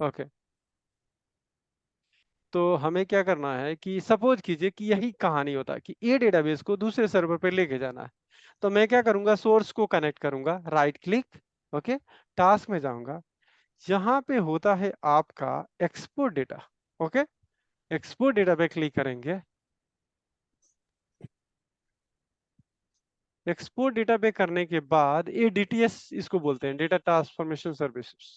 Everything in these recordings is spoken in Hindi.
ओके, तो हमें क्या करना है कि सपोज कीजिए कि यही कहानी होता है कि ए डेटाबेस को दूसरे सर्वर पे लेके जाना है। तो मैं क्या करूंगा, सोर्स को कनेक्ट करूंगा, राइट क्लिक, ओके, टास्क में जाऊंगा, यहाँ पे होता है आपका export data. Okay, export data पे क्लिक करेंगे। एक्सपोर्ट डेटा पे करने के बाद ये डीटीएस इसको बोलते हैं, डेटा ट्रांसफॉर्मेशन सर्विसेज।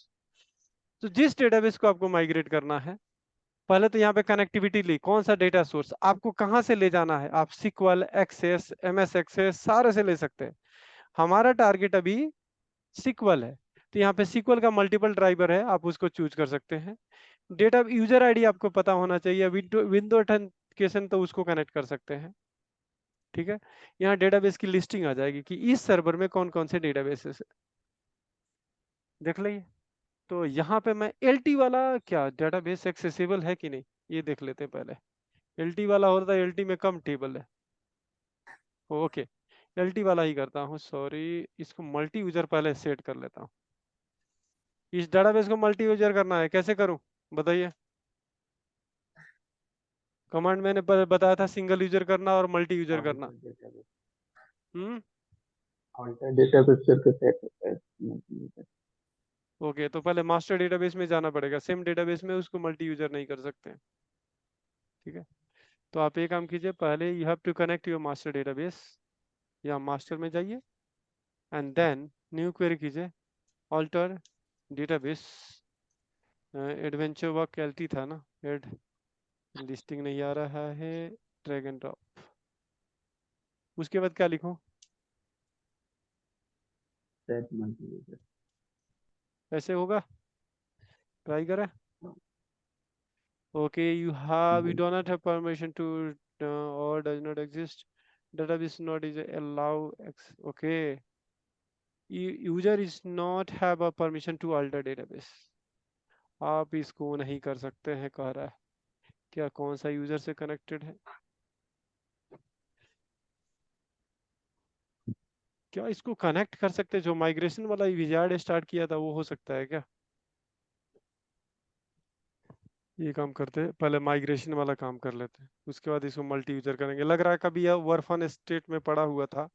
तो जिस डेटाबेस को आपको माइग्रेट करना है, पहले तो यहाँ पे कनेक्टिविटी ली, कौन सा डेटा सोर्स आपको कहाँ से ले जाना है, आप सिक्वल, एक्सेस, एमएस एक्सेस सारे से ले सकते हैं। हमारा टारगेट अभी सिक्वल है, तो यहाँ पे सिक्वल का मल्टीपल ड्राइवर है, आप उसको चूज कर सकते हैं। डेटा यूजर आईडी आपको पता होना चाहिए, विंडो विंडो ऑथेंटिकेशन तो उसको कनेक्ट कर सकते हैं। ठीक है, यहाँ डेटाबेस की लिस्टिंग आ जाएगी कि इस सर्वर में कौन कौन से डेटाबेसेस देख लीजिए। तो यहाँ पे मैं एलटी वाला, क्या डेटाबेस एक्सेसिबल है कि नहीं ये देख लेते हैं पहले। एलटी वाला होता है, एलटी में कम टेबल है। ओके, एलटी वाला ही करता हूँ, सॉरी, इसको मल्टी यूजर पहले सेट कर लेता हूँ। इस डेटाबेस को मल्टी यूजर करना है, कैसे करूँ बताइए। कमांड मैंने बताया था, सिंगल यूजर करना और मल्टी यूजर करना। ऑल्टर डेटाबेस, हम्म, ऑल्टर डेटाबेस करके सेट होता है। ओके, तो पहले मास्टर डेटाबेस में जाना पड़ेगा, सेम डेटाबेस में उसको मल्टी यूजर नहीं कर सकते हैं। ठीक है, तो आप एक काम कीजिए, पहले you have to connect your master database, या मास्टर में जाइए एंड देन न्यू क्वेरी कीजिए, alter database, adventure work LT था ना, एड लिस्टिंग नहीं आ रहा है, ड्रैग एंड ड्रॉप। उसके बाद क्या लिखूं, सेट मल्टी यूजर। ऐसे होगा, ट्राई करें। Okay, you do not have permission to or does not exist, database not is allow okay, user is not have a permission to alter database, आप इसको नहीं कर सकते हैं कह रहा है। क्या कौन सा यूजर से कनेक्टेड है, क्या इसको कनेक्ट कर सकते हैं, जो माइग्रेशन वाला विजार्ड स्टार्ट किया था वो हो सकता है क्या। ये काम करते हैं, पहले माइग्रेशन वाला काम कर लेते हैं, उसके बाद इसको मल्टी यूजर करेंगे। लग रहा है कभी यह वर्फन स्टेट में पड़ा हुआ था,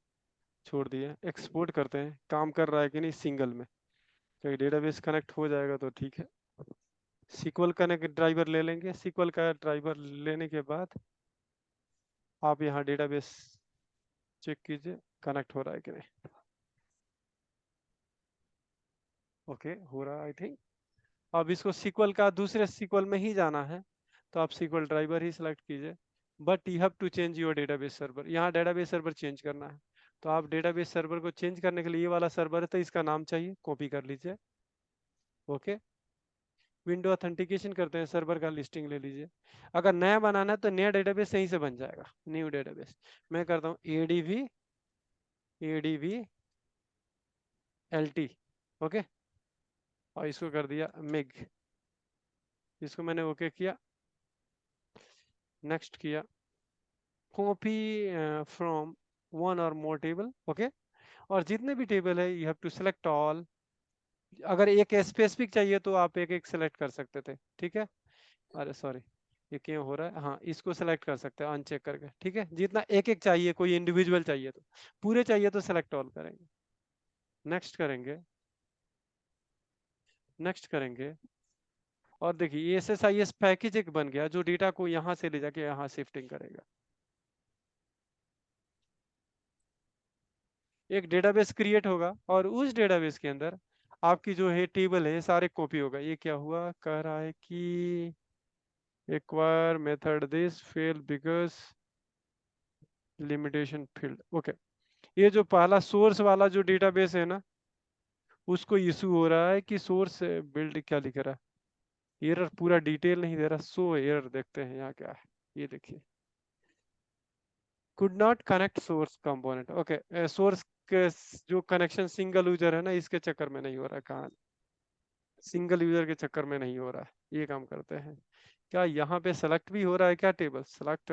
छोड़ दिए। एक्सपोर्ट करते हैं, काम कर रहा है कि नहीं सिंगल में, कहीं डेटाबेस कनेक्ट हो जाएगा तो ठीक है। सिक्वल कनेक्ट ड्राइवर ले लेंगे, सिक्वल का ड्राइवर लेने के बाद आप यहाँ डेटाबेस चेक कीजिए कनेक्ट हो रहा है कि नहीं। ओके, हो रहा है आई थिंक। अब इसको सिक्वल का दूसरे सिक्वल में ही जाना है, तो आप सिक्वल ड्राइवर ही सिलेक्ट कीजिए, but you have to change your database server, यहाँ डेटाबेस सर्वर चेंज करना है। तो आप डेटाबेस सर्वर को चेंज करने के लिए, ये वाला सर्वर है तो इसका नाम चाहिए, कॉपी कर लीजिए। ओके, विंडो ऑथेंटिकेशन करते हैं, सर्वर का लिस्टिंग ले लीजिए। अगर नया बनाना है तो नया डेटाबेस सही से बन जाएगा, न्यू डेटाबेस। मैं करता हूँ एडीवी एलटी, ओके, और इसको कर दिया मिग, इसको मैंने ओके किया, नेक्स्ट किया, कॉपी फ्रॉम वन और मोर टेबल, ओके, और जितने भी टेबल है you have to select all. अगर एक स्पेसिफिक चाहिए तो आप एक एक सेलेक्ट कर सकते थे, ठीक है। अरे सॉरी, ये क्यों हो रहा है, हाँ इसको सेलेक्ट कर सकते हैं अनचेक करके, ठीक है। जितना एक एक चाहिए, कोई इंडिविजुअल चाहिए तो, पूरे चाहिए तो सेलेक्ट ऑल करेंगे, नेक्स्ट करेंगे, नेक्स्ट करेंगे। और देखिए SSIS पैकेज एक बन गया जो डेटा को यहाँ से ले जाके यहाँ शिफ्टिंग करेगा। एक डेटाबेस क्रिएट होगा और उस डेटाबेस के अंदर आपकी जो है टेबल है सारे कॉपी होगा। ये क्या हुआ, कह रहा है कि acquire method this fail because limitation field, okay. ये जो पहला सोर्स वाला जो डेटाबेस है ना, उसको इशू हो रहा है कि सोर्स बिल्ड क्या लिख रहा है, एरर पूरा डिटेल नहीं दे रहा, सो एरर देखते हैं यहाँ क्या है। ये देखिए, could not connect source component, okay, source के जो कनेक्शन सिंगल यूजर है ना, इसके चक्कर में नहीं हो रहा है, कहाँ, सिंगल यूजर के चक्कर में नहीं हो रहा है। ये काम करते हैं, क्या यहाँ पे सेलेक्ट भी हो रहा है क्या, टेबल सेलेक्ट,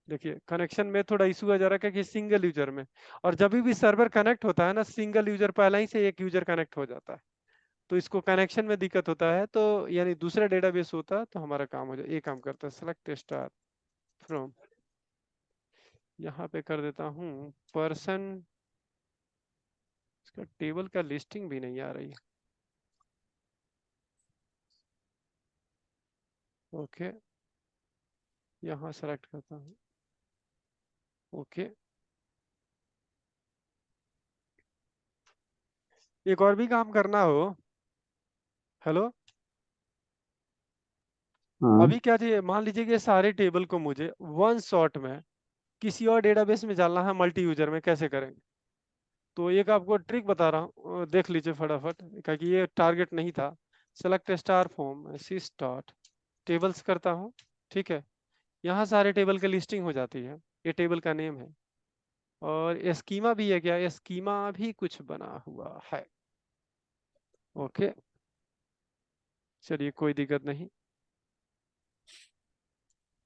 देखिए कनेक्शन में थोड़ा इशू आ जा रहा है कि सिंगल यूजर में, और जब भी सर्वर कनेक्ट होता है ना, सिंगल यूजर पहले ही से एक यूजर कनेक्ट हो जाता है, तो इसको कनेक्शन में दिक्कत होता है, तो यानी दूसरा डेटाबेस होता तो हमारा काम हो जाए। ये काम करता है सेलेक्ट स्टार फ्रॉम, यहाँ पे कर देता हूँ पर्सन, इसका टेबल का लिस्टिंग भी नहीं आ रही है। ओके, यहाँ सेलेक्ट करता हूँ। ओके, एक और भी काम करना हो। हेलो, हाँ। अभी क्या चाहिए, मान लीजिए कि ये सारे टेबल को मुझे वन शॉट में किसी और डेटाबेस में डालना है, मल्टी यूजर में, कैसे करेंगे? तो एक आपको ट्रिक बता रहा हूँ, देख लीजिए फटाफट, क्योंकि ये टारगेट नहीं था। सेलेक्ट स्टार फॉर्म सिस डॉट टेबल्स करता हूँ, ठीक है। यहाँ सारे टेबल की लिस्टिंग हो जाती है, ये टेबल का नेम है, और स्कीमा भी है, क्या स्कीमा भी कुछ बना हुआ है। ओके, चलिए कोई दिक्कत नहीं।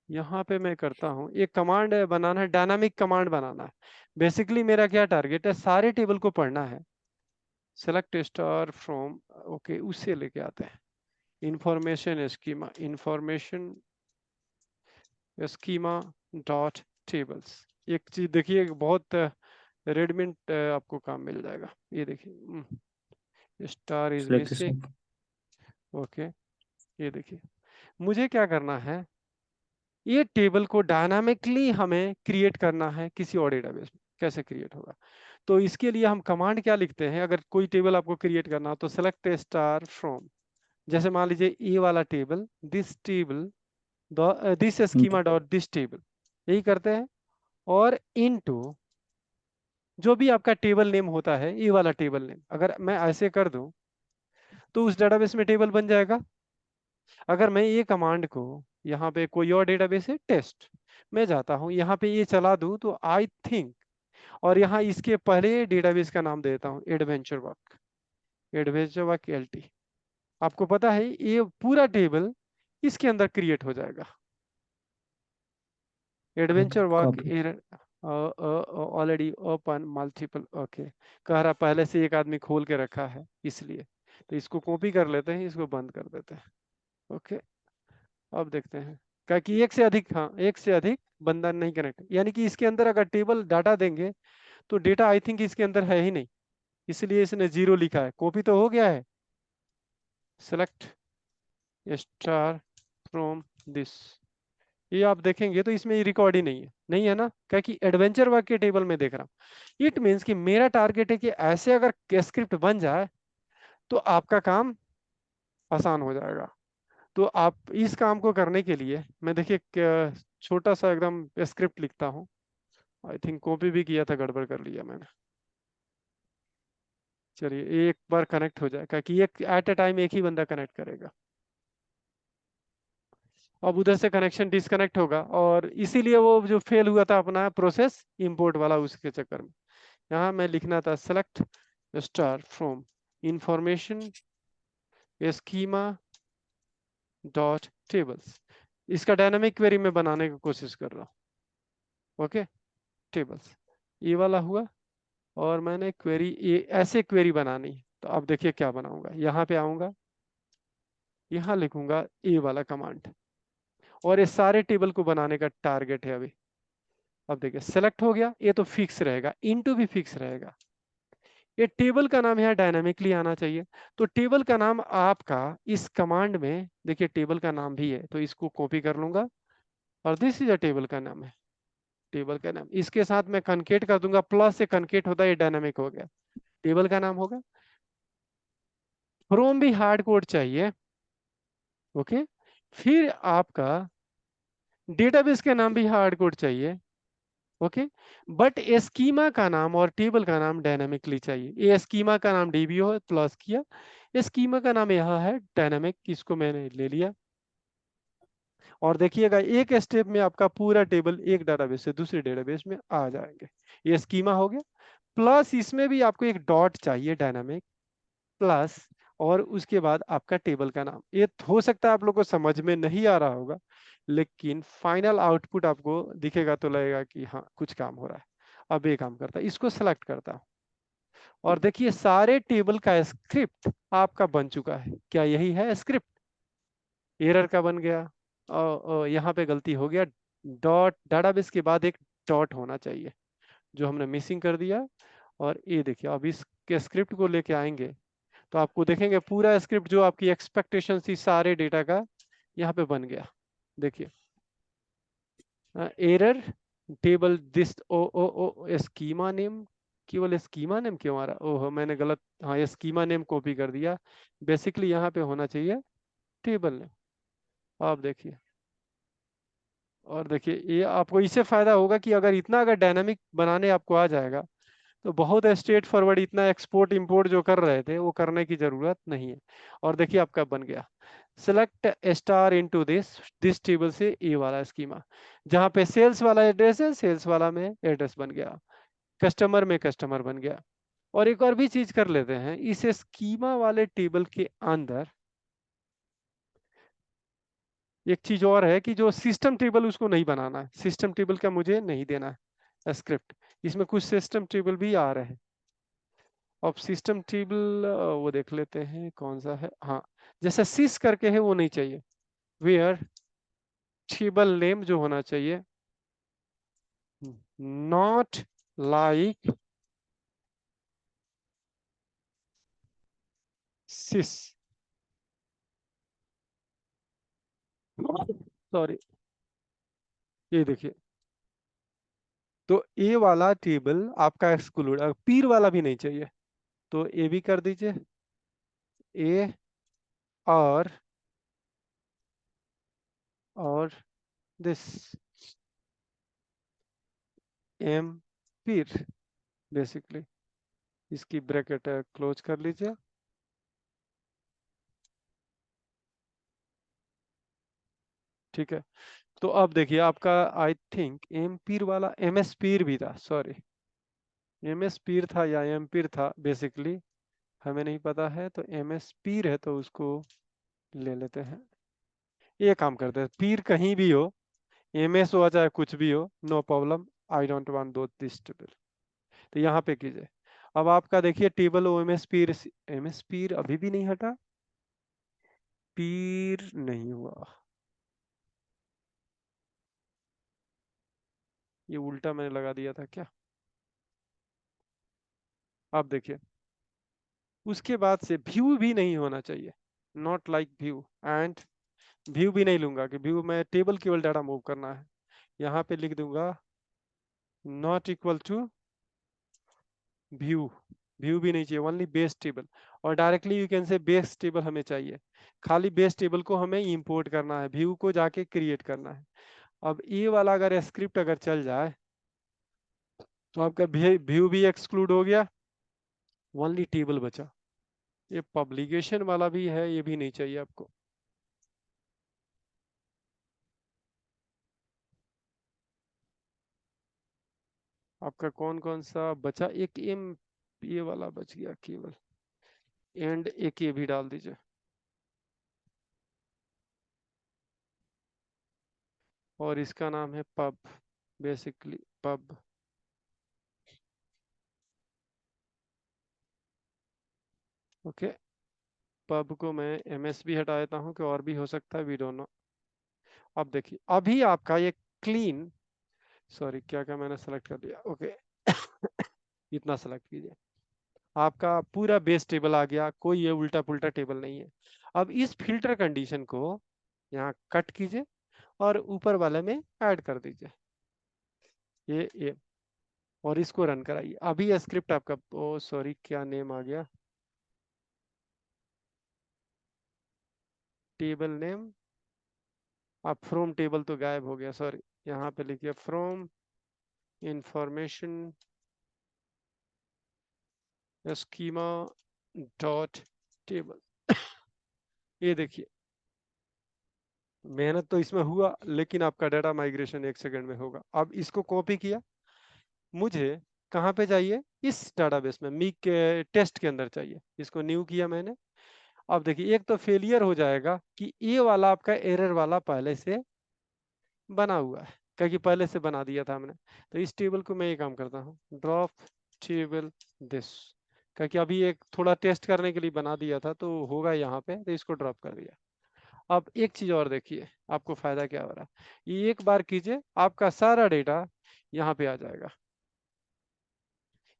यहाँ पे मैं करता हूँ, एक कमांड बनाना है, डायनामिक कमांड बनाना है। बेसिकली मेरा क्या टारगेट है, सारे टेबल को पढ़ना है। सेलेक्ट स्टार फ्रॉम, ओके, उससे लेके आते हैं information schema, information schema dot tables. एक चीज देखिए, बहुत रेडमेंट आपको काम मिल जाएगा। ये देखिए, star is select missing. Star. Okay, ये देखिए, मुझे क्या करना है, ये टेबल को डायनामिकली हमें क्रिएट करना है किसी और डेटाबेस में। कैसे क्रिएट होगा, तो इसके लिए हम कमांड क्या लिखते हैं, अगर कोई टेबल आपको क्रिएट करना हो तो सेलेक्ट स्टार फ्रॉम, जैसे मान लीजिए ये वाला table, this table, this schema dot this table, यही करते हैं। और इनटू जो भी आपका टेबल नेम होता है, ये वाला टेबल नेम अगर मैं ऐसे कर दूं तो उस डेटाबेस में टेबल बन जाएगा। अगर मैं ये कमांड को, यहाँ पे कोई और डेटाबेस है टेस्ट, मैं जाता हूँ यहाँ पे ये चला दूं तो आई थिंक, और यहाँ इसके पहले डेटाबेस का नाम देता हूँ adventure work, adventure work LT. आपको पता है ये पूरा टेबल इसके अंदर क्रिएट हो जाएगा। Adventure work copy. Already open multiple, okay, कह रहा पहले से एक आदमी खोल के रखा है इसलिए, तो इसको कॉपी कर लेते हैं, इसको बंद कर देते हैं। ओके, अब देखते हैं, क्या कि एक से अधिक, हाँ एक से अधिक बंदा नहीं कनेक्ट, यानी कि इसके अंदर अगर टेबल डाटा देंगे तो डेटा आई थिंक इसके अंदर है ही नहीं, इसलिए इसने जीरो लिखा है। कॉपी तो हो गया है। सेलेक्ट स्टार फ्रॉम दिस, ये आप देखेंगे तो इसमें ये रिकॉर्ड ही नहीं है, नहीं है ना, क्या कि एडवेंचर वर्क के टेबल में देख रहा हूँ। इट मीन्स कि मेरा टारगेट है कि ऐसे अगर स्क्रिप्ट बन जाए तो आपका काम आसान हो जाएगा। तो आप इस काम को करने के लिए, मैं देखिए छोटा सा एकदम स्क्रिप्ट लिखता हूँ। आई थिंक कॉपी भी किया था, गड़बड़ कर लिया मैंने। चलिए एक बार कनेक्ट हो जाए, क्योंकि एक एट ए टाइम एक ही बंदा कनेक्ट करेगा। अब उधर से कनेक्शन डिस्कनेक्ट होगा, और इसीलिए वो जो फेल हुआ था अपना प्रोसेस इंपोर्ट वाला, उसके चक्कर में। यहाँ मैं लिखना था select star from information schema dot tables, इसका डायनामिक क्वेरी में बनाने की कोशिश कर रहा हूँ। ओके, टेबल्स ये वाला हुआ, और मैंने क्वेरी ये ऐसे क्वेरी बनानी है। तो अब देखिए क्या बनाऊंगा, यहाँ पे आऊंगा, यहाँ लिखूंगा ये वाला कमांड, और ये सारे टेबल को बनाने का टारगेट है अभी। अब देखिए सेलेक्ट हो गया, ये तो फिक्स रहेगा, इनटू भी फिक्स रहेगा। ये टेबल का नाम यहाँ डायनामिकली आना चाहिए, तो टेबल का नाम आपका इस कमांड में देखिए टेबल का नाम भी है, तो इसको कॉपी कर लूंगा, और दिस इज अ टेबल का नाम है। टेबल का नाम इसके साथ मैं कनकेट कर दूंगा, प्लस से कनकेट होता है, ये डायनामिक हो गया, टेबल का नाम होगा। फ्रॉम भी हार्ड कोड चाहिए। ओके, फिर आपका डेटाबेस का नाम भी हार्ड कोड चाहिए। ओके, बट स्कीमा का नाम और टेबल का नाम डायनामिकली चाहिए। ये स्कीमा का नाम डीबीओ प्लस किया, स्कीमा का नाम यहाँ है डायनामिक, इसको मैंने ले लिया। और देखिएगा एक स्टेप में आपका पूरा टेबल एक डेटाबेस से दूसरे डेटाबेस में आ जाएंगे। ये स्कीमा हो गया, प्लस इसमें भी आपको एक डॉट चाहिए डायनामिक, प्लस, और उसके बाद आपका टेबल का नाम। ये हो सकता है आप लोग को समझ में नहीं आ रहा होगा, लेकिन फाइनल आउटपुट आपको दिखेगा तो लगेगा कि हाँ कुछ काम हो रहा है। अब ये काम करता है, इसको सेलेक्ट करता हूँ और देखिए सारे टेबल का स्क्रिप्ट आपका बन चुका है। क्या यही है स्क्रिप्ट? एरर का बन गया और यहाँ पे गलती हो गया, डॉट डाटाबेस के बाद एक डॉट होना चाहिए जो हमने मिसिंग कर दिया। और ये देखिए अब इसके स्क्रिप्ट को लेके आएंगे तो आपको देखेंगे पूरा स्क्रिप्ट जो आपकी एक्सपेक्टेशन थी सारे डेटा का यहाँ पे बन गया। देखिए एरर टेबल दिस ओ ओ ओ स्कीमा नेम, केवल स्कीमा नेम क्यों आ रहा? ओहो मैंने गलत, हाँ स्कीमा नेम कॉपी कर दिया। बेसिकली यहाँ पे होना चाहिए टेबल नेम। आप देखिए और देखिए ये आपको इससे फायदा होगा कि अगर इतना अगर डायनामिक बनाने आपको आ जाएगा तो बहुत स्ट्रेट फॉरवर्ड इतना एक्सपोर्ट इंपोर्ट जो कर रहे थे वो करने की जरूरत नहीं है। और देखिए आपका बन गया select star into this table से ए वाला स्कीमा, जहाँ पे सेल्स वाला एड्रेस है सेल्स वाला में एड्रेस बन गया, कस्टमर में कस्टमर बन गया। और एक और भी चीज कर लेते हैं इस स्कीमा वाले टेबल के अंदर, एक चीज और है कि जो सिस्टम टेबल उसको नहीं बनाना है, सिस्टम टेबल का मुझे नहीं देना है स्क्रिप्ट। इसमें कुछ सिस्टम टेबल भी आ रहे हैं। अब सिस्टम टेबल वो देख लेते हैं कौन सा है। हाँ जैसे सिस करके है वो नहीं चाहिए, वेयर टेबल नेम जो होना चाहिए नॉट लाइक सिस, सॉरी ये देखिए तो ए वाला टेबल आपका एक्सक्लूड, पीर वाला भी नहीं चाहिए तो ए भी कर दीजिए ए और दिस एम पीर, बेसिकली इसकी ब्रैकेट क्लोज कर लीजिए। ठीक है तो अब देखिए आपका आई थिंक एम पीर वाला एम एस पीर भी था, सॉरी एम एस पीर था या एम पीर था, बेसिकली हमें नहीं पता है तो एम एस पीर है तो उसको ले लेते हैं। ये काम करते हैं पीर कहीं भी हो, एम एस हो चाहे कुछ भी हो, no problem, I don't want to this table. तो यहाँ पे कीजिए। अब आपका देखिए टेबल ओ एम एस पीर अभी भी नहीं हटा, पीर नहीं हुआ, ये उल्टा मैंने लगा दिया था क्या? आप देखिए उसके बाद से व्यू भी नहीं होना चाहिए, not like view, and view भी नहीं लूंगा कि व्यू में टेबल केवल डाटा मूव करना है। यहाँ पे लिख दूंगा not equal to view, view भी नहीं चाहिए, ओनली बेस टेबल। और directly you can say base table हमें चाहिए, खाली बेस टेबल को हमें इंपोर्ट करना है, व्यू को जाके क्रिएट करना है। अब ये वाला अगर स्क्रिप्ट अगर चल जाए तो आपका व्यू भी एक्सक्लूड हो गया, ओनली टेबल बचा। ये पब्लिकेशन वाला भी है, ये भी नहीं चाहिए आपको। आपका कौन कौन सा बचा? एक एम ये वाला बच गया केवल, एंड एक ये भी डाल दीजिए। और इसका नाम है pub, basically pub. Okay pub को मैं एमएस भी हटा देता हूँ कि और भी हो सकता है, वी डोंट नो। अब देखिए अभी आपका ये क्लीन, सॉरी क्या क्या मैंने सेलेक्ट कर दिया, ओके इतना सेलेक्ट कीजिए, आपका पूरा बेस टेबल आ गया, कोई ये उल्टा पुल्टा टेबल नहीं है। अब इस फिल्टर कंडीशन को यहाँ कट कीजिए और ऊपर वाले में ऐड कर दीजिए ये और इसको रन कराइए। अभी ये स्क्रिप्ट आपका, ओ सॉरी क्या नेम आ गया, टेबल नेम, अब फ्रॉम टेबल तो गायब हो गया, सॉरी यहाँ पे लिखिए from information schema dot table. ये देखिए मेहनत तो इसमें हुआ लेकिन आपका डाटा माइग्रेशन 1 सेकंड में होगा। अब इसको कॉपी किया, मुझे कहाँ पे चाहिए, इस डाटाबेस में मीक के टेस्ट के अंदर चाहिए, इसको न्यू किया मैंने। अब देखिए एक तो फेलियर हो जाएगा कि ये वाला आपका एरर वाला पहले से बना हुआ है, क्योंकि पहले से बना दिया था हमने। तो इस टेबल को मैं ये काम करता हूँ, ड्रॉप टेबल दिस, क्योंकि अभी एक थोड़ा टेस्ट करने के लिए बना दिया था तो होगा यहाँ पे, तो इसको ड्रॉप कर दिया। अब एक चीज और देखिए आपको फायदा क्या हो रहा है, ये एक बार कीजिए आपका सारा डेटा यहाँ पे आ जाएगा।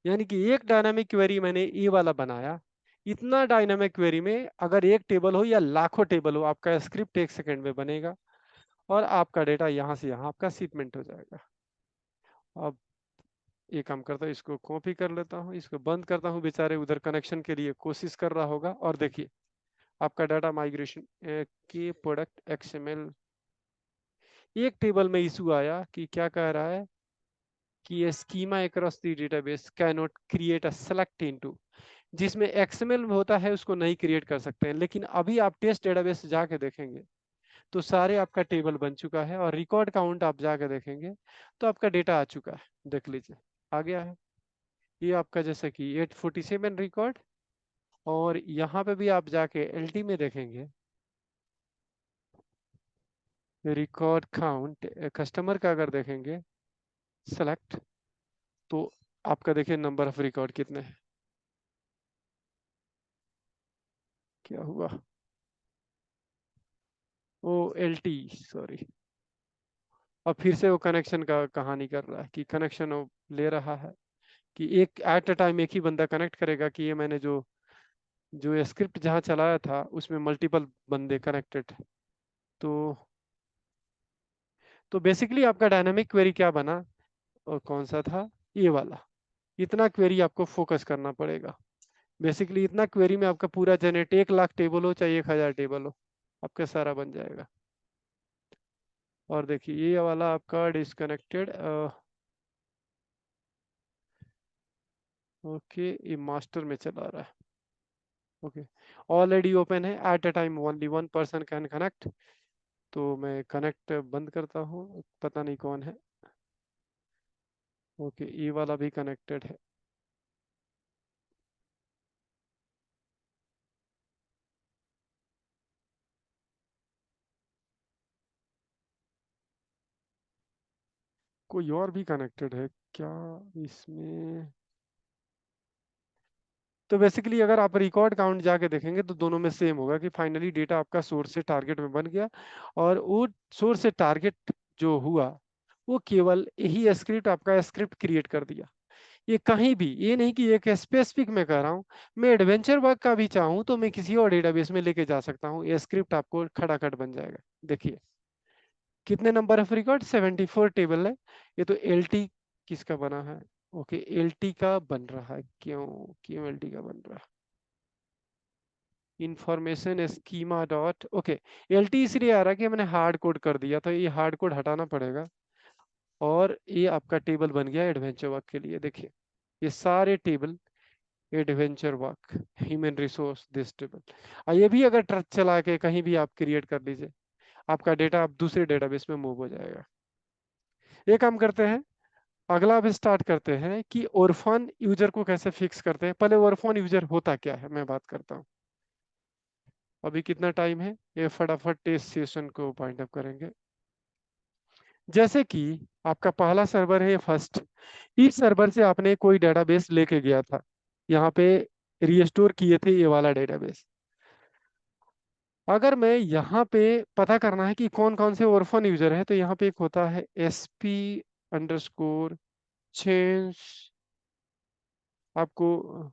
यानी कि एक डायनामिक क्वेरी मैंने ये वाला बनाया, इतना डायनामिक क्वेरी में अगर एक टेबल हो या लाखों टेबल हो, आपका स्क्रिप्ट 1 सेकंड में बनेगा और आपका डेटा यहाँ से यहाँ आपका शिपमेंट हो जाएगा। अब ये काम करता हूँ, इसको कॉपी कर लेता हूँ, इसको बंद करता हूँ, बेचारे उधर कनेक्शन के लिए कोशिश कर रहा होगा। और देखिए आपका डाटा माइग्रेशन के प्रोडक्ट एक्सएमएल, एक टेबल में इशू आया कि क्या कह रहा है कि schema across the database can not create a select into, जिसमें एक्सएमएल होता है उसको नहीं क्रिएट कर सकते हैं। लेकिन अभी आप टेस्ट डेटाबेस जाके देखेंगे तो सारे आपका टेबल बन चुका है, और रिकॉर्ड काउंट आप जाके देखेंगे तो आपका डेटा आ चुका है। देख लीजिए आ गया है ये आपका, जैसे कि 847 रिकॉर्ड। और यहाँ पे भी आप जाके एलटी में देखेंगे, रिकॉर्ड काउंट कस्टमर का अगर देखेंगे सेलेक्ट, तो आपका देखिए नंबर ऑफ रिकॉर्ड कितने हैं। क्या हुआ, ओ एलटी सॉरी। अब फिर से वो कनेक्शन का कहानी कर रहा है कि कनेक्शन वो ले रहा है कि एक एट अ टाइम एक ही बंदा कनेक्ट करेगा, कि ये मैंने जो जो स्क्रिप्ट जहाँ चलाया था उसमें मल्टीपल बंदे कनेक्टेड। तो बेसिकली आपका डायनामिक क्वेरी क्या बना, और कौन सा था, ये वाला। इतना क्वेरी आपको फोकस करना पड़ेगा। बेसिकली इतना क्वेरी में आपका पूरा जनरेट, 1 लाख टेबल हो चाहे 1,000 टेबल हो, आपका सारा बन जाएगा। और देखिए ये वाला आपका डिस्कनेक्टेड, ओके ये मास्टर में चला रहा है, ओके ऑलरेडी ओपन है, at a time only 1 person can connect. तो मैं कनेक्ट बंद करता हूँ, पता नहीं कौन है। ओके ये वाला भी कनेक्टेड है। कोई और भी कनेक्टेड है क्या इसमें। तो बेसिकली अगर आप रिकॉर्ड काउंट जाके देखेंगे तो दोनों में सेम होगा कि फाइनली डेटा आपका सोर्स से टारगेट में बन गया, और वो सोर्स से टारगेट जो हुआ वो केवल यही स्क्रिप्ट आपका स्क्रिप्ट क्रिएट कर दिया। ये कहीं भी, ये नहीं कि एक स्पेसिफिक में कह रहा हूँ, मैं एडवेंचर वर्क का भी चाहूँ तो मैं किसी और डेटाबेस में लेके जा सकता हूँ, ये स्क्रिप्ट आपको खटाखट बन जाएगा। देखिए कितने नंबर ऑफ रिकॉर्ड, 74 टेबल है। ये तो एलटी किसका बना है, ओके एलटी का बन रहा है, क्यों क्यों एलटी का बन रहा है, information schema dot, okay LT इसलिए आ रहा है कि मैंने हार्ड कोड कर दिया, तो ये हार्ड कोड हटाना पड़ेगा। और ये आपका टेबल बन गया एडवेंचर वर्क के लिए। देखिए ये सारे table adventure work human resource this table, ये भी अगर ट्रक चला के कहीं भी आप क्रिएट कर लीजिए, आपका डेटा आप दूसरे डेटाबेस में मूव हो जाएगा। ये काम करते हैं, अगला अब स्टार्ट करते हैं कि ओरफन यूजर को कैसे फिक्स करते हैं। पहले ओरफन यूजर होता क्या है मैं बात करता हूँ। अभी कितना टाइम है, ये फटाफट टेस्ट सेशन को पॉइंट अप करेंगे। जैसे कि आपका पहला सर्वर है फर्स्ट, इस सर्वर से आपने कोई डेटाबेस लेके गया था, यहाँ पे रिस्टोर किए थे ये वाला डेटाबेस। अगर मैं यहाँ पे पता करना है कि कौन कौन से ओरफन यूजर है, तो यहाँ पे एक होता है SP_change, आपको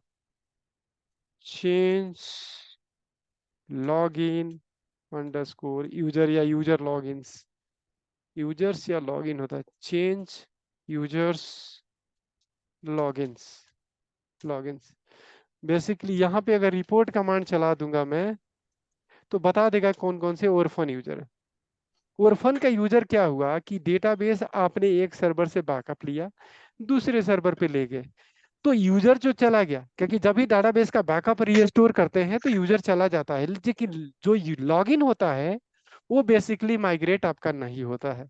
चेंज लॉगिन अंडरस्कोर यूजर या यूजर लॉगिन्स, यूजर्स या लॉगिन होता है, change users logins, logins. Basically यहाँ पे अगर रिपोर्ट कमांड चला दूंगा मैं, तो बता देगा कौन कौन से ओरफन यूजर है। ओरफन का यूजर क्या हुआ कि डेटाबेस आपने एक सर्वर से बैकअप लिया, दूसरे सर्वर पे ले गए, तो यूजर जो चला गया, क्योंकि जब भी डेटाबेस का बैकअप रीस्टोर करते हैं तो यूजर चला जाता है, लेकिन जो लॉगिन होता है वो बेसिकली माइग्रेट आपका नहीं होता है।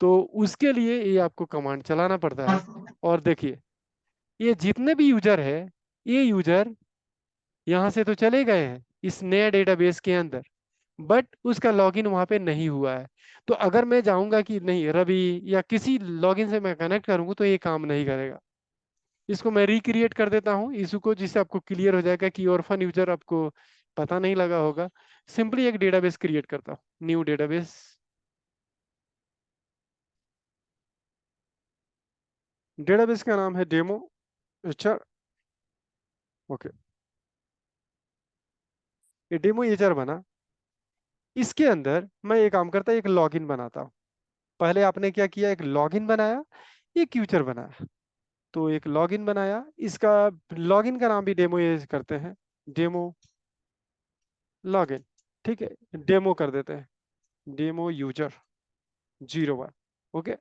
तो उसके लिए ये आपको कमांड चलाना पड़ता है। और देखिए ये जितने भी यूजर है, ये यूजर यहाँ से तो चले गए हैं इस नए डेटाबेस के अंदर, बट उसका लॉगिन वहां पे नहीं हुआ है। तो अगर मैं जाऊंगा कि नहीं रवि या किसी लॉगिन से मैं कनेक्ट करूंगा तो ये काम नहीं करेगा। इसको मैं रिक्रिएट कर देता हूँ इशू को, जिससे आपको क्लियर हो जाएगा कि ऑर्फन यूजर आपको पता नहीं लगा होगा। सिंपली एक डेटाबेस क्रिएट करता हूँ, न्यू डेटाबेस। डेटाबेस का नाम है डेमो एचआर। ओके, ये डेमो एचआर बना। इसके अंदर मैं ये काम करता, एक लॉगिन बनाता हूँ। पहले आपने क्या किया, एक लॉगिन बनाया, एक यूजर बनाया। तो एक लॉगिन बनाया, इसका लॉगिन का नाम भी डेमो ये करते हैं, डेमो लॉगिन। ठीक है, डेमो कर देते हैं, डेमो यूजर 01। ओके,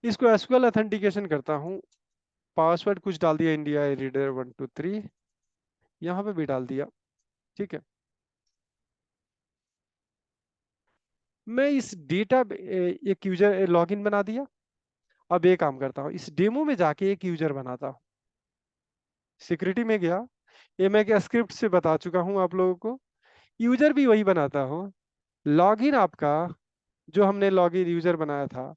इसको एसक्यूएल ऑथेंटिकेशन करता हूँ। पासवर्ड कुछ डाल दिया, इंडिया रीडर 123, यहाँ पे भी डाल दिया। ठीक है, मैं इस डेटा एक यूजर लॉगिन बना दिया। अब ये काम करता हूँ, इस डेमो में जाके एक यूजर बनाता हूँ। सिक्योरिटी में गया, ये मैं क्या स्क्रिप्ट से बता चुका हूँ आप लोगों को। यूजर भी वही बनाता हूँ। लॉगिन आपका जो हमने लॉगिन यूजर बनाया था,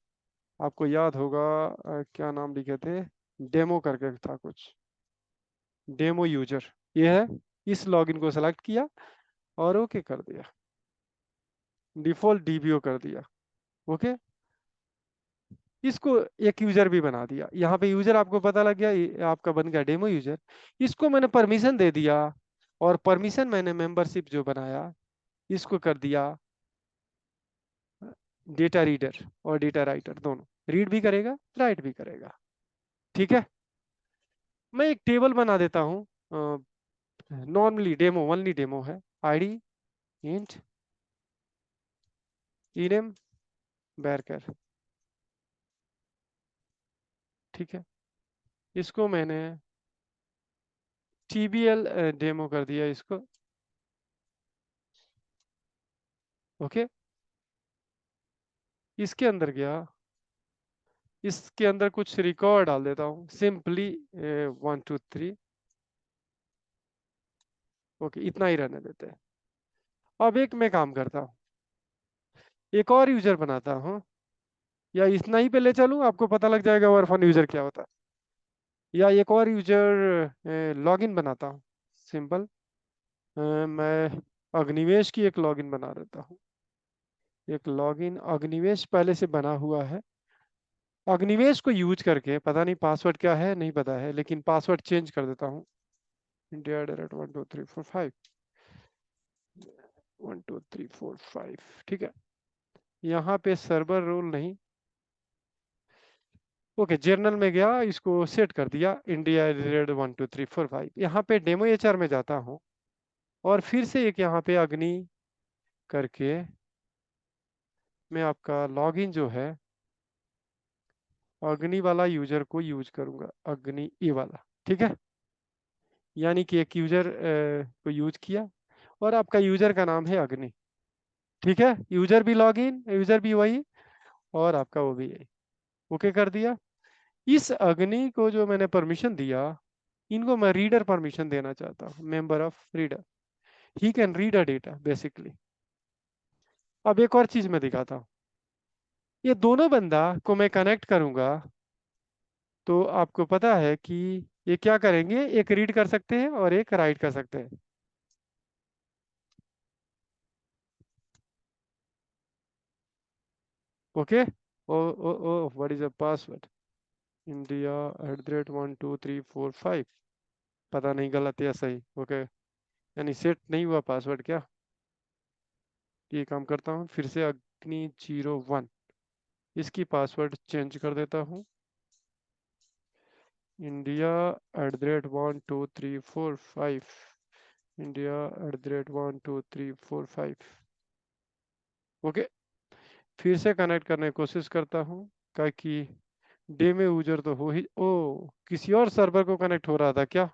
आपको याद होगा क्या नाम लिखे थे, डेमो करके था कुछ, डेमो यूजर ये है। इस लॉगिन को सेलेक्ट किया और ओके कर दिया, डिफॉल्ट डीबीओ कर दिया। ओके, इसको एक यूजर भी बना दिया। यहाँ पे यूजर आपको पता लग गया, ये आपका बन गया डेमो यूजर। इसको मैंने परमिशन दे दिया, और परमिशन मैंने मेंबरशिप जो बनाया इसको कर दिया डेटा रीडर और डेटा राइटर दोनों। रीड भी करेगा, राइट भी करेगा। ठीक है, मैं एक टेबल बना देता हूँ। नॉर्मली डेमो ओनली डेमो है, आईडी इंट इनेम बैरकर। ठीक है, इसको मैंने टीबीएल डेमो कर दिया इसको। ओके, इसके अंदर गया, इसके अंदर कुछ रिकॉर्ड डाल देता हूँ, सिंपली 123। ओके, इतना ही रहने देते हैं। अब एक मैं काम करता हूँ, एक और यूजर बनाता हूँ, या इतना ही पे ले चलूँ, आपको पता लग जाएगा वर्फन यूजर क्या होता है। या एक और यूजर लॉगिन बनाता हूँ, सिंपल। मैं अग्निवेश की एक लॉगिन बना देता हूँ। एक लॉगिन अग्निवेश पहले से बना हुआ है। अग्निवेश को यूज करके, पता नहीं पासवर्ड क्या है नहीं पता है, लेकिन पासवर्ड चेंज कर देता हूँ। India direct 12345, 12345। ठीक है, यहाँ पे सर्वर रोल नहीं। ओके, जर्नल में गया, इसको सेट कर दिया इंडिया रेड 12345। यहाँ पे डेमो एचआर में जाता हूँ, और फिर से एक यहाँ पे अग्नि करके मैं आपका लॉगिन जो है अग्नि वाला यूजर को यूज करूंगा, अग्नि ई वाला। ठीक है, यानी कि एक यूजर को यूज किया, और आपका यूजर का नाम है अग्नि। ठीक है, यूजर भी लॉगिन, यूजर भी वही, और आपका वो भी यही। ओके कर दिया। इस अग्नि को जो मैंने परमिशन दिया, इनको मैं रीडर परमिशन देना चाहता हूँ, member of reader. He can read a data basically. अब एक और चीज मैं दिखाता हूँ, ये दोनों बंदा को मैं कनेक्ट करूंगा, तो आपको पता है कि ये क्या करेंगे, एक रीड कर सकते हैं और एक राइट कर सकते हैं। ओके, ओ ओ ओ what is the password, India @12345। पता नहीं गलत या सही। ओके, यानी सेट नहीं हुआ पासवर्ड क्या। ये काम करता हूँ, फिर से अग्नि 01, इसकी पासवर्ड चेंज कर देता हूँ, इंडिया @12345, इंडिया @12345। ओके, फिर से कनेक्ट करने की कोशिश करता हूँ, ताकि डे में यूजर तो हो ही, ओ किसी और सर्वर को कनेक्ट हो रहा था क्या।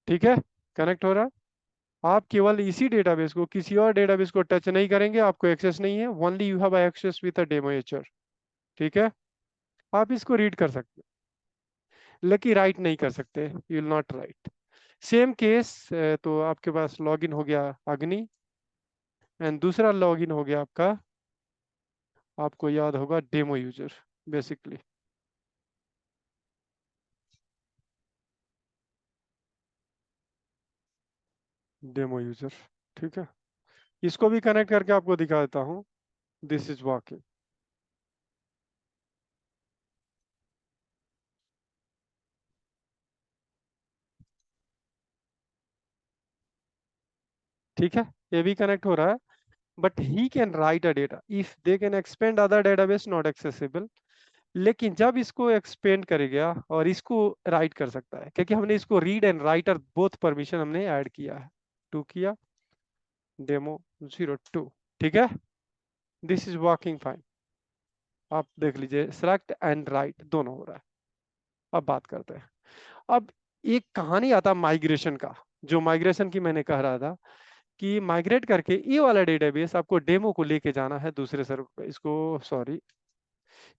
ठीक है, कनेक्ट हो रहा। आप केवल इसी डेटाबेस को, किसी और डेटाबेस को टच नहीं करेंगे, आपको एक्सेस नहीं है, only you have access with a demo एचर। ठीक है, आप इसको रीड कर सकते हैं लेकिन राइट नहीं कर सकते, you will not right. Same case, तो आपके पास लॉगिन हो गया अग्नि, एंड दूसरा लॉगिन हो गया आपका, आपको याद होगा, demo user basically. Demo user, ठीक है, इसको भी कनेक्ट करके आपको दिखा देता हूँ। This is working. ठीक है, ये भी कनेक्ट हो रहा है, but he can write a data if they can expand other database not accessible. लेकिन जब इसको एक्सपेंड करेगा और इसको राइट कर सकता है, क्योंकि हमने इसको read and writer both permission हमने ऐड किया है, टू किया, डेमो 02। ठीक है, दिस इज वर्किंग फाइन। आप देख लीजिए, सेलेक्ट एंड राइट दोनों हो रहा है। अब बात करते हैं। अब एक कहानी आता माइग्रेशन का, जो माइग्रेशन की मैंने कह रहा था कि माइग्रेट करके ये वाला डेटाबेस आपको डेमो को लेके जाना है दूसरे सर्वर पे। इसको, सॉरी,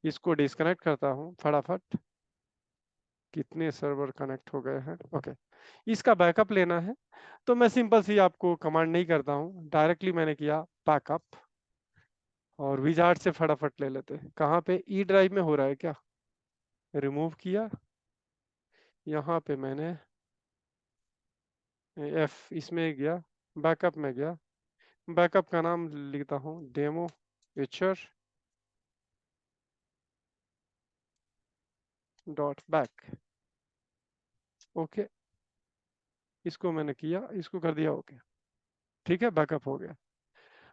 इसको डिस्कनेक्ट करता हूँ फटाफट। कितने सर्वर कनेक्ट हो गए हैं, ओके। इसका बैकअप लेना है, तो मैं सिंपल सी आपको कमांड नहीं करता हूँ, डायरेक्टली मैंने किया बैकअप, और विजार्ड से फटाफट ले लेते हैं। कहाँ पे, ई ड्राइव में हो रहा है क्या, रिमूव किया, यहाँ पे मैंने एफ इसमें गया, बैकअप में गया, बैकअप का नाम लिखता हूँ डेमो एचर डॉट बैक। ओके, इसको मैंने किया, इसको कर दिया ओके। ठीक है, बैकअप हो गया।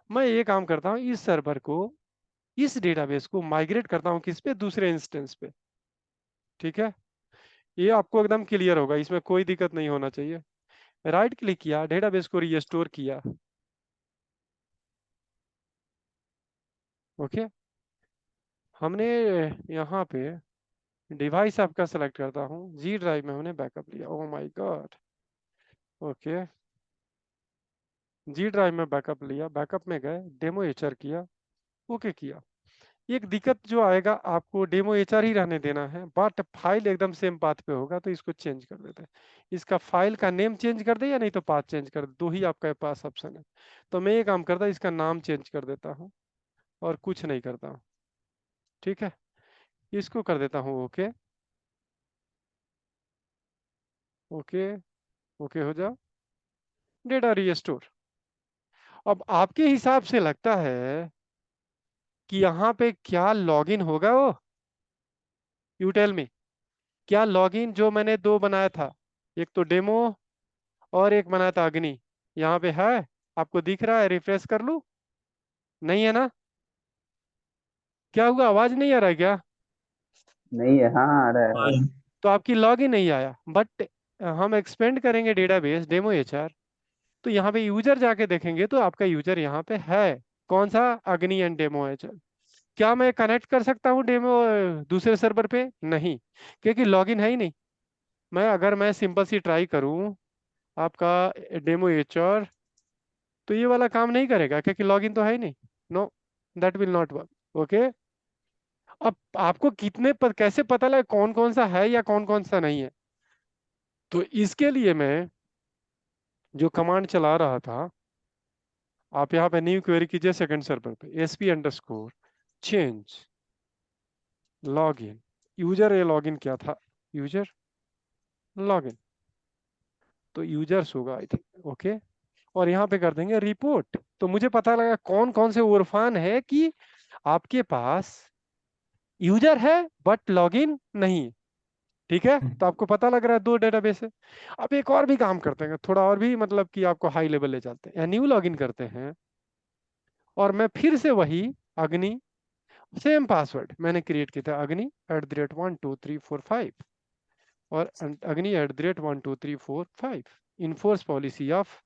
मैं ये काम करता हूँ, इस सर्वर को, इस डेटाबेस को माइग्रेट करता हूँ किस पे, दूसरे इंस्टेंस पे। ठीक है, ये आपको एकदम क्लियर होगा, इसमें कोई दिक्कत नहीं होना चाहिए। राइट क्लिक किया, डेटाबेस को रीस्टोर किया। ओके, हमने यहाँ पे डिवाइस आपका सेलेक्ट करता हूँ, जी ड्राइव में हमने बैकअप लिया, oh my God. Okay, G drive में बैकअप लिया, बैकअप में गए, डेमो एचआर किया, ओके किया। एक दिक्कत जो आएगा, आपको डेमो एचआर ही रहने देना है, बट फाइल एकदम सेम पाथ पे होगा, तो इसको चेंज कर देते हैं। इसका फाइल का नेम चेंज कर दे या नहीं तो पाथ चेंज कर दे, दो ही आपके पास ऑप्शन है। तो मैं ये काम करता, इसका नाम चेंज कर देता हूँ और कुछ नहीं करता हूँ। ठीक है, इसको कर देता हूँ ओके। ओके, ओके हो जाओ, डेटा रीस्टोर। अब आपके हिसाब से लगता है कि यहाँ पे क्या लॉगिन होगा वो, यू टेल मी। क्या लॉगिन जो मैंने दो बनाया था, एक तो डेमो और एक बनाया था अग्नि, यहाँ पे है, आपको दिख रहा है, रिफ्रेश कर लूं, नहीं है ना? क्या हुआ, आवाज नहीं आ रहा है क्या? नहीं है, हाँ आ रहा है। हाँ तो आपकी लॉगिन नहीं आया, बट हम एक्सपेंड करेंगे डेटाबेस डेमो एचआर, तो यहाँ पे यूजर जाके देखेंगे तो आपका यूजर यहाँ पे है, कौन सा, अग्नि एंड डेमो एचआर। क्या मैं कनेक्ट कर सकता हूँ डेमो दूसरे सर्वर पे, नहीं, क्योंकि लॉगिन है ही नहीं। अगर मैं सिंपल सी ट्राई करूँ आपका डेमो एचआर, तो ये वाला काम नहीं करेगा क्योंकि लॉगिन तो है ही नहीं। No, that will not work. Okay, अब आपको कैसे पता लगे कौन कौन सा है या कौन कौन सा नहीं है, तो इसके लिए मैं जो कमांड चला रहा था, आप यहाँ पे न्यू क्वेरी कीजिए सेकंड सर्वर पे, sp_, चेंज लॉगिन, यूजर ये लॉगिन क्या था, यूजर लॉगिन, तो यूजर्स होगा आई थिंक। ओके, और यहाँ पे कर देंगे रिपोर्ट, तो मुझे पता लगा कौन कौन से उर्फान है कि आपके पास यूजर है बट लॉगिन नहीं। ठीक है, तो आपको पता लग रहा है दो डेटाबेस है। अब एक और भी काम करते हैं, थोड़ा और भी मतलब कि आपको हाई लेवल ले जाते हैं, न्यू लॉगिन करते हैं, और मैं फिर से वही अग्नि, सेम पासवर्ड मैंने क्रिएट किया था, अग्नि @12345, और अग्नि @12345, enforce policy of,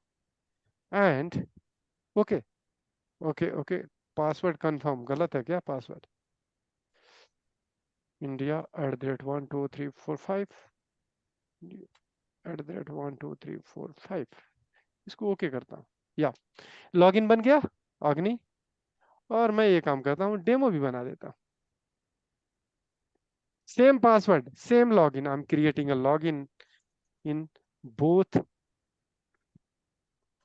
and okay, okay okay, password confirm, गलत है क्या पासवर्ड, इंडिया @12345, @12345, इसको ओके करता हूँ, या लॉगिन बन गया अग्नि। और मैं ये काम करता हूँ, डेमो भी बना देता हूँ। Same password, same login, I am creating a login in both,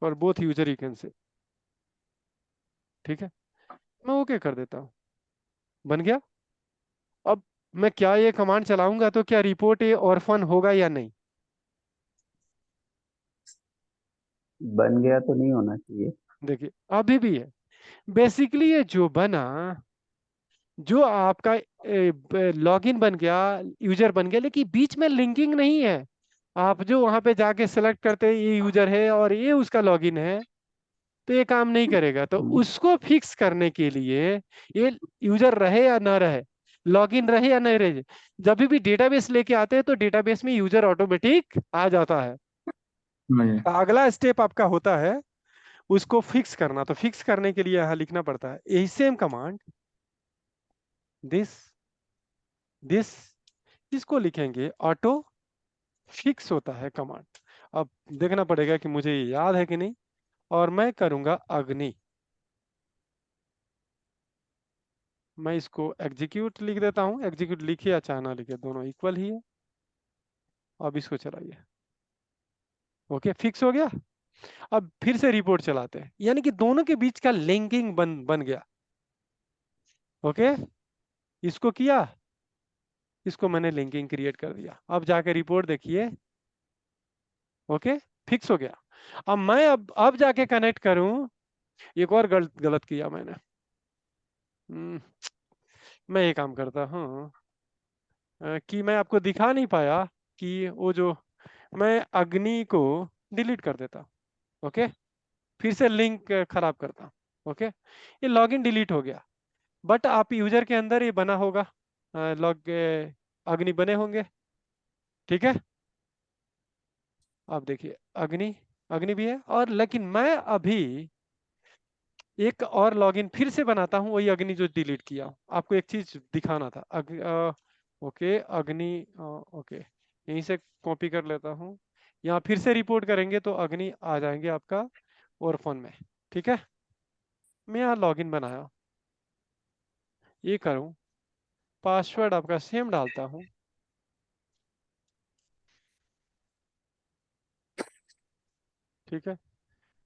for both user you can से। ठीक है, मैं ओके कर देता हूँ, बन गया। अब मैं क्या ये कमांड चलाऊंगा तो क्या रिपोर्ट ए ऑर्फन होगा या नहीं? बन गया तो नहीं होना चाहिए। देखिए अभी भी है। बेसिकली ये जो बना, जो आपका लॉगिन बन गया, यूजर बन गया, लेकिन बीच में लिंकिंग नहीं है। आप जो वहां पे जाके सेलेक्ट करते हैं ये यूजर है और ये उसका लॉगिन है, तो ये काम नहीं करेगा। तो हम्म, उसको फिक्स करने के लिए, ये यूजर रहे या ना रहे, लॉगिन रहे या नहीं रहे, जब भी डेटाबेस लेके आते हैं तो डेटाबेस में यूजर ऑटोमेटिक आ जाता है। हाँ अगला स्टेप आपका होता है उसको फिक्स करना। तो फिक्स करने के लिए यहाँ लिखना पड़ता है यही सेम कमांड, दिस दिस, इसको लिखेंगे ऑटो फिक्स होता है कमांड। अब देखना पड़ेगा कि मुझे ये याद है कि नहीं, और मैं करूंगा अग्नि। मैं इसको एग्जीक्यूट लिख देता हूं, एग्जीक्यूट लिखे या चाहे ना लिखे दोनों इक्वल ही है। अब इसको चलाइए, ओके फिक्स हो गया। अब फिर से रिपोर्ट चलाते हैं, यानी कि दोनों के बीच का लिंकिंग बन बन गया। ओके, इसको किया, इसको मैंने लिंकिंग क्रिएट कर दिया। अब जाके रिपोर्ट देखिए, ओके फिक्स हो गया। अब मैं अब जाके कनेक्ट करूं, एक और गलत गलत किया मैंने। हम्म, मैं ये काम करता हूँ कि मैं आपको दिखा नहीं पाया कि वो जो, मैं अग्नि को डिलीट कर देता हूँ। ओके, फिर से लिंक खराब करता हूँ। ओके, ये लॉगिन डिलीट हो गया, बट आप यूजर के अंदर ये बना होगा, लॉग अग्नि बने होंगे। ठीक है, आप देखिए अग्नि, अग्नि भी है, और लेकिन मैं अभी एक और लॉगिन फिर से बनाता हूँ, वही अग्नि जो डिलीट किया हूं। आपको एक चीज दिखाना था। ओके अग्नि, ओके यहीं से कॉपी कर लेता हूँ। यहाँ फिर से रिपोर्ट करेंगे तो अग्नि आ जाएंगे आपका और फोन में। ठीक है, मैं यहाँ लॉगिन बनाया, ये करूँ, पासवर्ड आपका सेम डालता हूँ। ठीक है,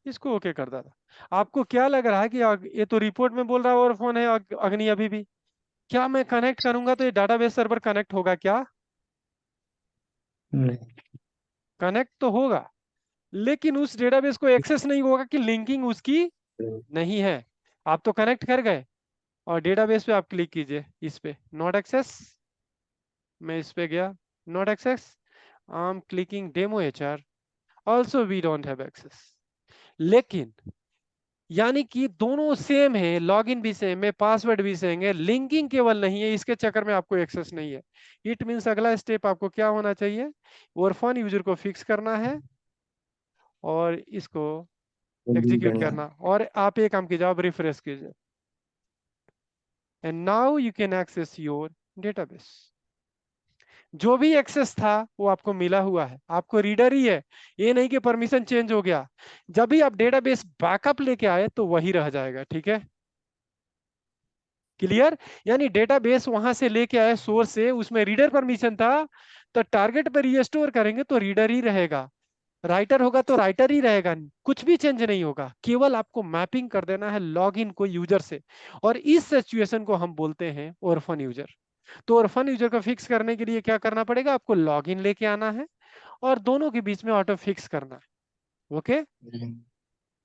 इसको ओके कर देता। आपको क्या लग रहा है कि ये तो रिपोर्ट में बोल रहा है और फोन है अग्नि अभी भी, क्या मैं कनेक्ट करूंगा तो ये डाटाबेस सर्वर कनेक्ट होगा क्या? नहीं। कनेक्ट तो होगा, लेकिन उस डेटाबेस को एक्सेस नहीं होगा कि लिंकिंग उसकी नहीं है। आप तो कनेक्ट कर गए, और डेटाबेस पे आप क्लिक कीजिए, इस पे नॉट एक्सेस, मैं इस पे गया, not access, I am clicking demo HR, also we don't have access. लेकिन यानी कि दोनों सेम है, लॉगिन भी सेम है, पासवर्ड भी सेम है, लिंकिंग केवल नहीं है, इसके चक्कर में आपको एक्सेस नहीं है। इट मीन्स अगला स्टेप आपको क्या होना चाहिए, ओरफोन यूजर को फिक्स करना है और इसको एग्जीक्यूट करना। और आप ये काम कीजिए, आप रिफ्रेश कीजिए, and now you can access your database. जो भी एक्सेस था वो आपको मिला हुआ है, आपको रीडर ही है, ये नहीं कि परमिशन चेंज हो गया। जब भी आप डेटाबेस बैकअप लेके आए तो वही रह जाएगा। ठीक है, क्लियर? यानी डेटाबेस वहां से लेके आए सोर्स से, उसमें रीडर परमिशन था, तो टारगेट पर रिस्टोर करेंगे तो रीडर ही रहेगा, राइटर होगा तो राइटर ही रहेगा, कुछ भी चेंज नहीं होगा। केवल आपको मैपिंग कर देना है लॉगिन को यूजर से, और इस सिचुएशन को हम बोलते हैं ऑर्फन यूजर। तो ऑर्फन यूजर को फिक्स करने के लिए क्या करना पड़ेगा, आपको लॉगिन लेके आना है और दोनों के बीच में ऑटो फिक्स करना है। Okay,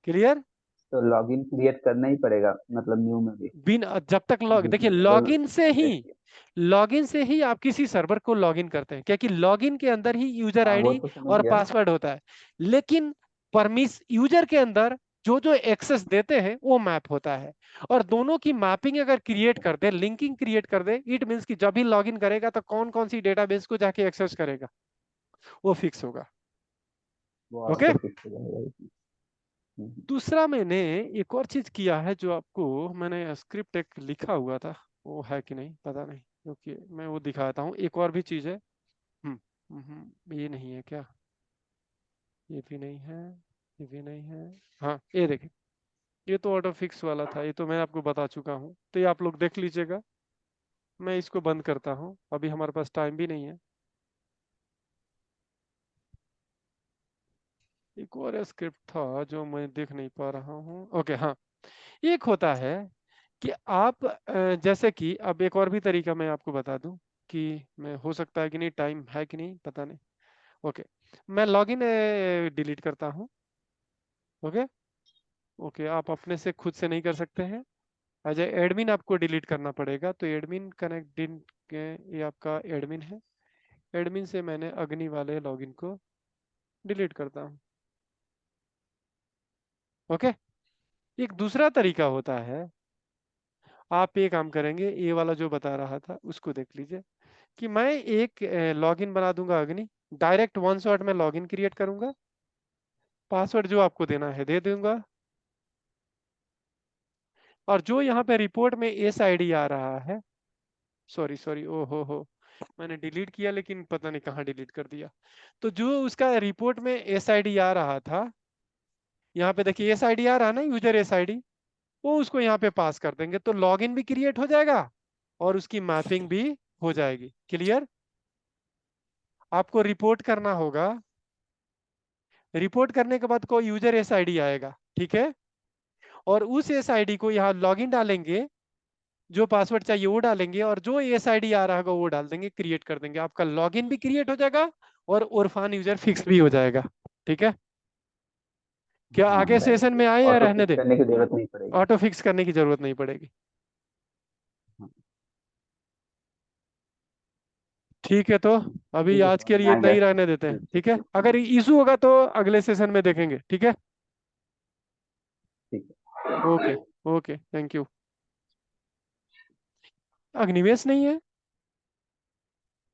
clear? तो लॉगिन क्रिएट करना ही पड़ेगा, मतलब न्यू में भी। बिन जब तक लॉग देखिए, डुप्लीकेबल लॉगिन से ही आप किसी सर्वर को लॉगिन करते हैं, क्योंकि लॉगिन के अंदर ही यूजर हाँ वो आईडी तो समझ और गया। पासवर्ड होता है। लेकिन परमिश यूजर के अंदर जो जो एक्सेस देते हैं वो मैप होता है, और दोनों की मैपिंग अगर क्रिएट कर दे, लिंकिंग क्रिएट कर दे, इट मींस कि जब भी लॉगिन करेगा तो कौन कौन सी डेटाबेस को जाके एक्सेस करेगा वो फिक्स होगा। वो ओके, ऑटो फिक्स हो जाएगा। दूसरा मैंने एक और चीज किया है, जो आपको मैंने स्क्रिप्ट एक लिखा हुआ था, वो है कि नहीं पता नहीं, क्योंकि मैं वो दिखाता हूँ। एक और भी चीज है। ये नहीं है क्या? ये भी नहीं है। ये भी नहीं है। हाँ ये देखिए, ये तो ऑटो फिक्स वाला था, ये तो मैं आपको बता चुका हूँ, तो ये आप लोग देख लीजिएगा। मैं इसको बंद करता हूँ, अभी हमारे पास टाइम भी नहीं है। एक और स्क्रिप्ट था जो मैं देख नहीं पा रहा हूँ। ओके हाँ, एक होता है कि आप जैसे कि अब एक और भी तरीका मैं आपको बता दूं कि मैं हो सकता है कि नहीं, टाइम है कि नहीं पता नहीं। ओके, मैं लॉगिन डिलीट करता हूँ। ओके, ओके आप अपने से खुद से नहीं कर सकते हैं, एज ए एडमिन आपको डिलीट करना पड़ेगा। तो एडमिन कनेक्ट, ये आपका एडमिन है, एडमिन से मैंने अग्नि वाले लॉगिन को डिलीट करता हूँ। ओके, एक दूसरा तरीका होता है, आप ये काम करेंगे, ये वाला जो बता रहा था उसको देख लीजिए, कि मैं एक लॉगिन बना दूंगा अग्नि, डायरेक्ट वन शॉट में लॉगिन क्रिएट करूंगा, पासवर्ड जो आपको देना है दे दूंगा, और जो यहाँ पे रिपोर्ट में एस आई डी आ रहा है, सॉरी सॉरी, ओ हो, मैंने डिलीट किया लेकिन पता नहीं कहाँ डिलीट कर दिया। तो जो उसका रिपोर्ट में एस आई डी आ रहा था, यहाँ पे देखिए एस आई डी आ रहा है ना, यूजर एस आई डी, वो उसको यहाँ पे पास कर देंगे, तो लॉगिन भी क्रिएट हो जाएगा और उसकी मैपिंग भी हो जाएगी। क्लियर? आपको रिपोर्ट करना होगा, रिपोर्ट करने के बाद कोई यूजर एस आई डी आएगा, ठीक है, और उस एस आई डी को यहाँ लॉगिन डालेंगे, जो पासवर्ड चाहिए वो डालेंगे, और जो एस आई डी आ रहा होगा वो डाल देंगे, क्रिएट कर देंगे, आपका लॉगिन भी क्रिएट हो जाएगा और उरफान यूजर फिक्स भी हो जाएगा। ठीक है, क्या हाँ, आगे सेशन में डायरेक्ट आए या ऑटो रहने फिक्स दे? करने की जरूरत नहीं पड़ेगी। ऑटो फिक्स करने की जरूरत नहीं पड़ेगी। हाँ, ठीक है, तो अभी ठीक है आज सर, के लिए मैं इतना आगे ही रहने देते हैं, ठीक ठीक है, ठीक अगर इशू होगा तो अगले सेशन में देखेंगे, ठीक है। ठीक okay, okay thank you. Agnivesh नहीं है?